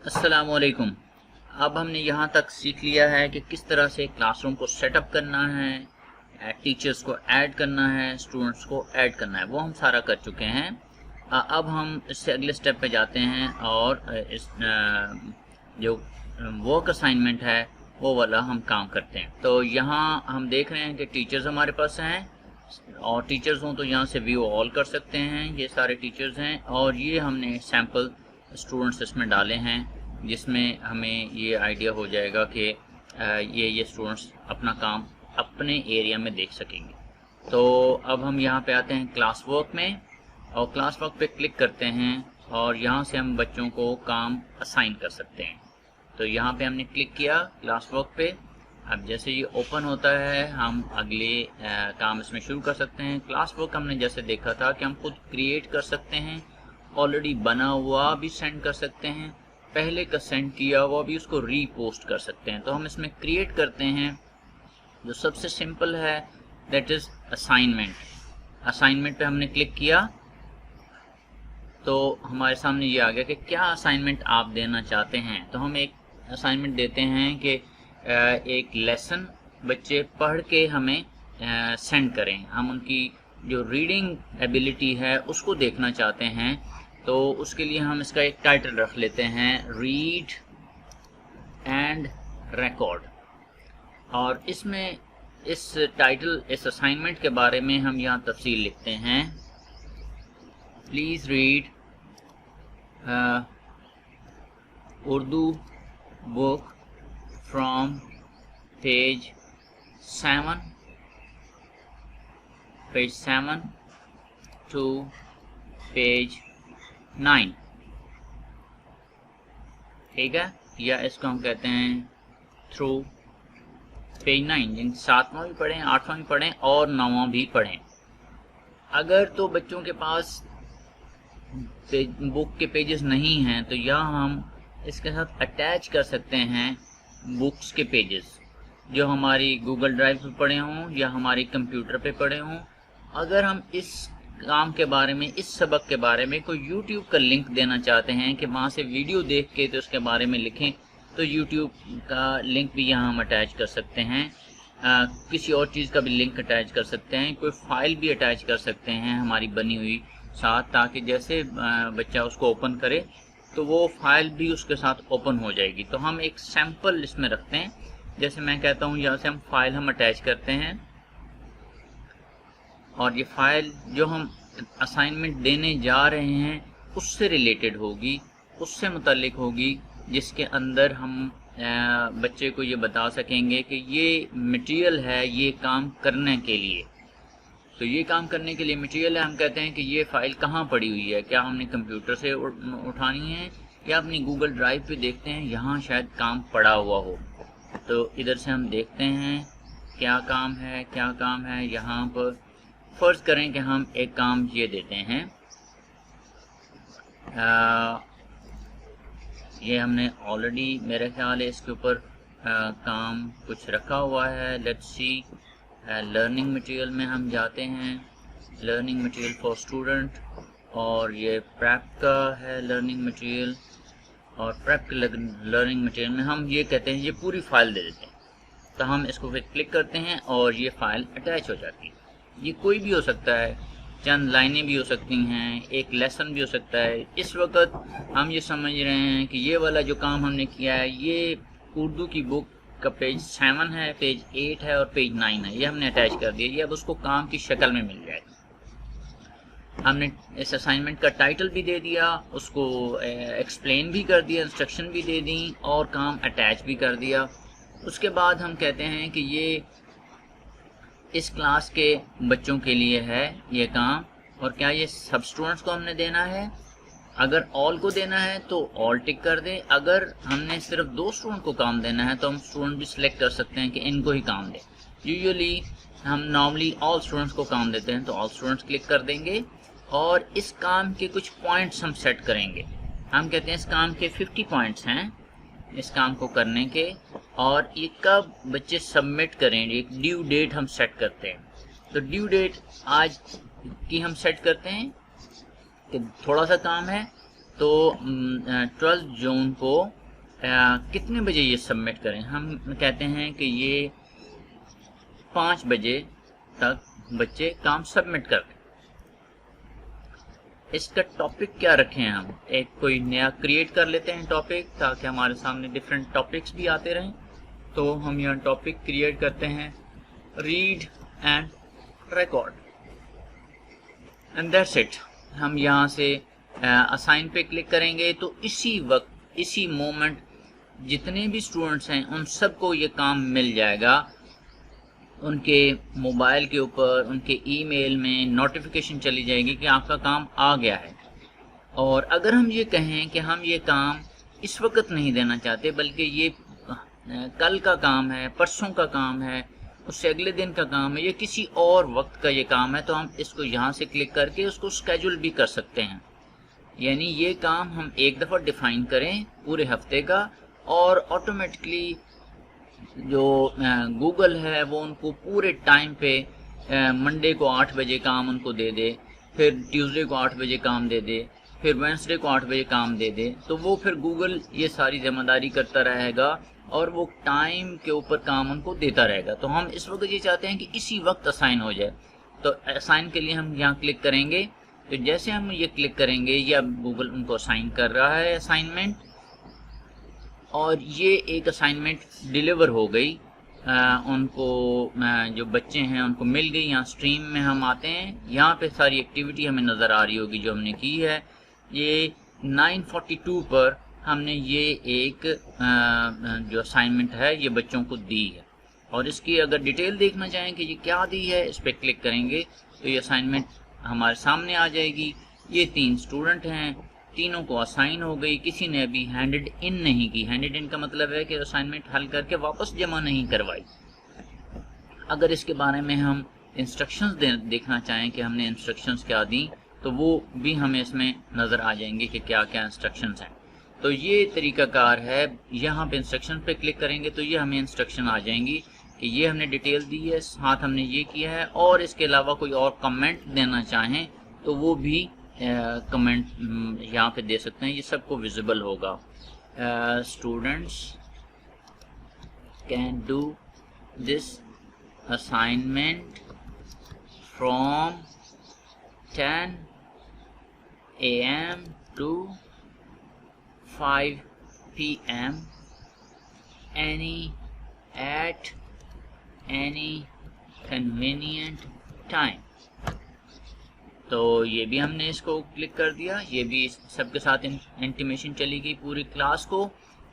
अस्सलाम वालेकुम। अब हमने यहाँ तक सीख लिया है कि किस तरह से क्लासरूम को सेटअप करना है, टीचर्स को ऐड करना है, स्टूडेंट्स को ऐड करना है, वो हम सारा कर चुके हैं। अब हम इससे अगले स्टेप पे जाते हैं और इस जो वर्क असाइनमेंट है वो वाला हम काम करते हैं। तो यहाँ हम देख रहे हैं कि टीचर्स हमारे पास हैं, और टीचर्स हों तो यहाँ से व्यू ऑल कर सकते हैं, ये सारे टीचर्स हैं। और ये हमने सैम्पल स्टूडेंट्स इसमें डाले हैं, जिसमें हमें ये आइडिया हो जाएगा कि ये स्टूडेंट्स अपना काम अपने एरिया में देख सकेंगे। तो अब हम यहाँ पे आते हैं क्लास वर्क में, और क्लास वर्क पे क्लिक करते हैं और यहाँ से हम बच्चों को काम असाइन कर सकते हैं। तो यहाँ पे हमने क्लिक किया क्लास वर्क पे। अब जैसे ये ओपन होता है हम अगले काम इसमें शुरू कर सकते हैं। क्लास वर्क हमने जैसे देखा था कि हम खुद क्रिएट कर सकते हैं, ऑलरेडी बना हुआ भी सेंड कर सकते हैं, पहले का सेंड किया हुआ भी उसको रीपोस्ट कर सकते हैं। तो हम इसमें क्रिएट करते हैं। जो सबसे सिंपल है दैट इज़ असाइनमेंट। असाइनमेंट पे हमने क्लिक किया तो हमारे सामने ये आ गया कि क्या असाइनमेंट आप देना चाहते हैं। तो हम एक असाइनमेंट देते हैं कि एक लेसन बच्चे पढ़ के हमें सेंड करें। हम उनकी जो रीडिंग एबिलिटी है उसको देखना चाहते हैं। तो उसके लिए हम इसका एक टाइटल रख लेते हैं, रीड एंड रिकॉर्ड। और इसमें इस टाइटल, इस असाइनमेंट के बारे में हम यहाँ तफसील लिखते हैं, please read Urdu book from page 7 to page 9। ठीक है, या इसको हम कहते हैं थ्रू पेज 9, जिन 7वां भी पढ़ें, 8वां भी पढ़ें और 9वां भी पढ़ें। अगर तो बच्चों के पास बुक के पेजेस नहीं हैं तो यहाँ हम इसके साथ अटैच कर सकते हैं बुक्स के पेजेस, जो हमारी गूगल ड्राइव पे पड़े हों या हमारी कंप्यूटर पे पड़े हों। अगर हम इस काम के बारे में, इस सबक के बारे में कोई यूट्यूब का लिंक देना चाहते हैं कि वहाँ से वीडियो देख के तो उसके बारे में लिखें, तो यूट्यूब का लिंक भी यहाँ हम अटैच कर सकते हैं। किसी और चीज़ का भी लिंक अटैच कर सकते हैं, कोई फाइल भी अटैच कर सकते हैं हमारी बनी हुई साथ, ताकि जैसे बच्चा उसको ओपन करे तो वो फाइल भी उसके साथ ओपन हो जाएगी। तो हम एक सैम्पल इसमें रखते हैं, जैसे मैं कहता हूँ यहाँ से हम फाइल हम अटैच करते हैं, और ये फाइल जो हम असाइनमेंट देने जा रहे हैं उससे रिलेटेड होगी, उससे मुतल्लिक होगी, जिसके अंदर हम बच्चे को ये बता सकेंगे कि ये मटेरियल है ये काम करने के लिए। तो ये काम करने के लिए मटेरियल है, हम कहते हैं कि ये फ़ाइल कहाँ पड़ी हुई है, क्या हमने कंप्यूटर से उठानी है या अपनी गूगल ड्राइव पे देखते हैं, यहाँ शायद काम पड़ा हुआ हो। तो इधर से हम देखते हैं क्या काम है, क्या काम है। यहाँ पर फ़र्ज़ करें कि हम एक काम ये देते हैं, ये हमने ऑलरेडी मेरे ख्याल है इसके ऊपर काम कुछ रखा हुआ है। लेट्स सी, लर्निंग मटेरियल में हम जाते हैं, लर्निंग मटेरियल फॉर स्टूडेंट, और ये प्रेप का है लर्निंग मटेरियल, और प्रेप के लर्निंग मटेरियल में हम ये कहते हैं ये पूरी फाइल दे देते हैं। तो हम इसको फिर क्लिक करते हैं और ये फाइल अटैच हो जाती है। ये कोई भी हो सकता है, चंद लाइनें भी हो सकती हैं, एक लेसन भी हो सकता है। इस वक्त हम ये समझ रहे हैं कि ये वाला जो काम हमने किया है ये उर्दू की बुक का पेज 7 है, पेज 8 है और पेज 9 है, ये हमने अटैच कर दिया। ये अब उसको काम की शक्ल में मिल जाएगा। हमने इस असाइनमेंट का टाइटल भी दे दिया, उसको एक्सप्लेन भी कर दिया, इंस्ट्रक्शन भी दे दी और काम अटैच भी कर दिया। उसके बाद हम कहते हैं कि ये इस क्लास के बच्चों के लिए है ये काम, और क्या ये सब स्टूडेंट्स को हमने देना है। अगर ऑल को देना है तो ऑल टिक कर दें, अगर हमने सिर्फ 2 स्टूडेंट को काम देना है तो हम स्टूडेंट भी सिलेक्ट कर सकते हैं कि इनको ही काम दें। यूजुअली हम नॉर्मली ऑल स्टूडेंट्स को काम देते हैं तो ऑल स्टूडेंट्स क्लिक कर देंगे, और इस काम के कुछ पॉइंट्स हम सेट करेंगे। हम कहते हैं इस काम के 50 पॉइंट्स हैं इस काम को करने के, और ये कब बच्चे सबमिट करें, एक ड्यू डेट हम सेट करते हैं। तो ड्यू डेट आज की हम सेट करते हैं कि थोड़ा सा काम है تو 12 جون کو کتنے بجے یہ سبمٹ کریں؟ ہم کہتے ہیں کہ یہ 5 بجے تک بچے کام سبمٹ کر دیں۔ اس کا ٹاپک کیا رکھیں؟ ہم ایک کوئی نیا کریٹ کر لیتے ہیں ٹاپک، تاکہ ہمارے سامنے ڈفرینٹ ٹاپکس بھی آتے رہیں۔ تو ہم یہاں ٹاپک کریٹ کرتے ہیں read and record, and that's it. ہم یہاں سے اسائن پہ کلک کریں گے تو اسی وقت اسی مومنٹ جتنے بھی اسٹوڈنٹس ہیں ان سب کو یہ کام مل جائے گا، ان کے موبائل کے اوپر، ان کے ای میل میں نوٹیفیکیشن چلی جائے گی کہ آپ کا کام آ گیا ہے۔ اور اگر ہم یہ کہیں کہ ہم یہ کام اس وقت نہیں دینا چاہتے بلکہ یہ کل کا کام ہے، پرسوں کا کام ہے، اس سے اگلے دن کا کام ہے، یا کسی اور وقت کا یہ کام ہے، تو ہم اس کو یہاں سے کلک کر کے اس کو اسکیجول بھی کر سکتے ہیں۔ یعنی یہ کام ہم ایک دفعہ ڈیفائن کریں پورے ہفتے کا، اور آٹومیٹکلی جو گوگل ہے وہ ان کو پورے ٹائم پہ منڈے کو 8 بجے کام ان کو دے دے، پھر ٹیوزڈے کو 8 بجے کام دے دے، پھر وینسڈے کو 8 بجے کام دے دے، تو وہ پھر گوگل یہ ساری ذمہ داری کرتا رہے گا اور وہ ٹائم کے اوپر کام ان کو دیتا رہے گا۔ تو ہم اس وقت یہ چاہتے ہیں کہ اسی وقت اسائن ہو جائے، تو اسائن کے لیے ہم یہاں کلک کریں گے۔ تو جیسے ہم یہ کلک کریں گے یا گوگل ان کو اسائن کر رہا ہے اسائنمنٹ، اور یہ ایک اسائنمنٹ ڈیلیور ہو گئی ان کو، جو بچے ہیں ان کو مل گئی۔ یہاں اسٹریم میں ہم آتے ہیں، یہاں پہ ساری ایکٹیویٹی ہمیں نظر آ رہی ہوگی جو ہم نے کی ہے۔ یہ 9:42 پر ہم نے یہ ایک جو اسائنمنٹ ہے یہ بچوں کو دی ہے، اور اس کی اگر ڈیٹیل دیکھنا چاہیں کہ یہ کیا دی ہے، اس پہ کلک کریں گے تو یہ اسائنمنٹ ہمارے سامنے آ جائے گی۔ یہ 3 اسٹوڈنٹ ہیں، تینوں کو اسائن ہو گئی، کسی نے ابھی ہینڈڈ ان نہیں کی۔ ہینڈڈ ان کا مطلب ہے کہ اسائنمنٹ حل کر کے واپس جمع نہیں کروائی۔ اگر اس کے بارے میں ہم انسٹرکشنز دیکھنا چاہیں کہ ہم نے انسٹرکشنز کیا دیں، تو وہ بھی ہمیں اس میں نظر آ جائیں گے کہ کیا کیا انسٹرکشنز ہیں۔ تو یہ طریقہ کار ہے، یہاں پہ انسٹرکشن پہ کلک کریں گے تو یہ ہمیں انسٹرکشن آ جائیں گی کہ یہ ہم نے ڈیٹیل دی ہے، ساتھ ہم نے یہ کیا ہے، اور اس کے علاوہ کوئی اور کمنٹ دینا چاہیں تو وہ بھی کمنٹ یہاں پہ دے سکتے ہیں، یہ سب کو ویزیبل ہوگا۔ Students can do this assignment from 10 AM to 5 PM at any convenient time۔ تو یہ بھی ہم نے اس کو کلک کر دیا، یہ بھی سب کے ساتھ انٹیمیشن چلی گئی پوری کلاس کو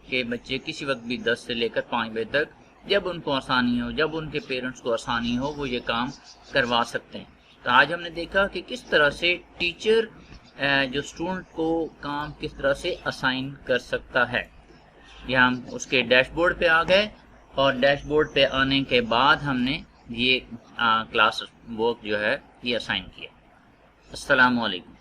کہ بچے کسی وقت بھی 10 سے لے کر 5 بجے تک جب ان کو آسانی ہو، جب ان کے پیرنٹس کو آسانی ہو، وہ یہ کام کروا سکتے ہیں۔ تو آج ہم نے دیکھا کہ کس طرح سے ٹیچر جو اسٹوڈنٹ کو کام کس طرح سے اسائن کر سکتا ہے۔ یہ ہم اس کے ڈیش بورڈ پہ آ گئے، اور ڈیش بورڈ پہ آنے کے بعد ہم نے یہ کلاس ورک جو ہے یہ اسائن کیا۔ السلام علیکم۔